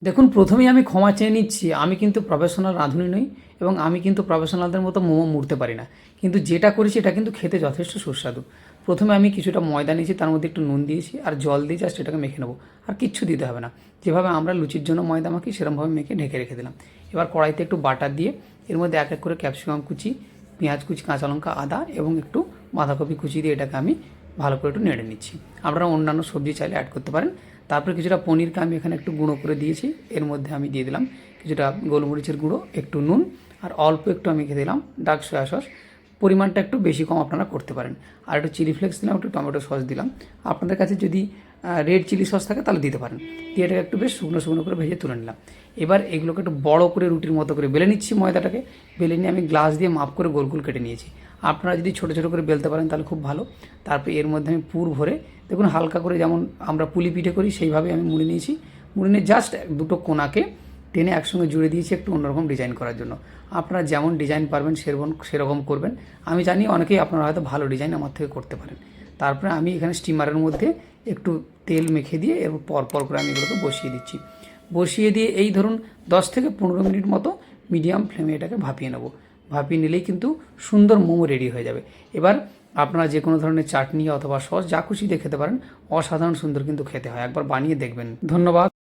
দেখুন, প্রথমেই আমি ক্ষমা চেয়ে নিচ্ছি। আমি কিন্তু প্রফেশনাল রাঁধুনি নই এবং আমি কিন্তু প্রফেশনালদের মতো মোমো মুড়তে পারি না। কিন্তু যেটা করেছি এটা কিন্তু খেতে যথেষ্ট সুস্বাদু। প্রথমে আমি কিছুটা ময়দা নিয়েছি, তার মধ্যে একটু নুন দিয়েছি আর জল দিয়ে জাস্ট এটাকে মেখে নেবো। আর কিচ্ছু দিতে হবে না। যেভাবে আমরা লুচির জন্য ময়দা মাখি সেরকমভাবে মেখে ঢেকে রেখে দিলাম। এবার কড়াইতে একটু বাটার দিয়ে এর মধ্যে এক এক করে ক্যাপসিকাম কুচি, পেঁয়াজ কুচি, কাঁচা লঙ্কা, আদা এবং একটু বাঁধাকপি কুচি দিয়ে এটাকে আমি ভালো করে একটু নেড়ে নিচ্ছি। আপনারা অন্যান্য সবজি চাইলে অ্যাড করতে পারেন। তারপরে কিছুটা পনিরকে আমি এখানে একটু গুঁড়ো করে দিয়েছি। এর মধ্যে আমি দিয়ে দিলাম কিছুটা গোলমরিচের গুঁড়ো, একটু নুন আর অল্প একটু আমি দিলাম ডার্ক সয়া সস। পরিমাণটা একটু বেশি কম আপনারা করতে পারেন। আর একটু চিলি ফ্লেক্স দিলাম, একটু টমেটো সস দিলাম। আপনাদের কাছে যদি রেড চিলি সস থাকে তাহলে দিতে পারেন। দিয়ে এটাকে একটু বেশ শুকনো শুকনো করে ভেজে তুলে নিলাম। এবার এগুলোকে একটু বড় করে রুটির মতো করে বেলে নিচ্ছি। ময়দাটাকে বেলে নিয়ে আমি গ্লাস দিয়ে মাপ করে গোল গোল কেটে নিয়েছি। আপনারা যদি ছোটো ছোটো করে বেলতে পারেন তাহলে খুব ভালো। তারপরে এর মধ্যে আমি পুর ভরে দেখুন হালকা করে যেমন আমরা পুলি পিঠে করি সেইভাবে আমি মুড়ে নিয়েছি। মুড়ে নিয়ে জাস্ট দুটো কোনাকে টেনে একসঙ্গে জুড়ে দিয়েছি একটু অন্যরকম ডিজাইন করার জন্য। আপনারা যেমন ডিজাইন পারবেন সেরকম করবেন। আমি জানি অনেকেই আপনারা হয়তো ভালো ডিজাইন আমার থেকে করতে পারেন। তারপরে আমি এখানে স্টিমারের মধ্যে একটু তেল মেখে দিয়ে এরপর পরপর করে আমি এগুলোকে বসিয়ে দিচ্ছি। বসিয়ে দিয়ে এই ধরুন 10 থেকে 15 মিনিট মতো মিডিয়াম ফ্লেমে এটাকে ভাপিয়ে নেব। ভাপিয়ে নিলেই কিন্তু সুন্দর মোমো রেডি হয়ে যাবে। এবার আপনারা যে কোনো ধরনের চাটনি অথবা সস যা খুশি দিয়ে খেতে পারেন। অসাধারণ সুন্দর কিন্তু খেতে হয়, একবার বানিয়ে দেখবেন। ধন্যবাদ।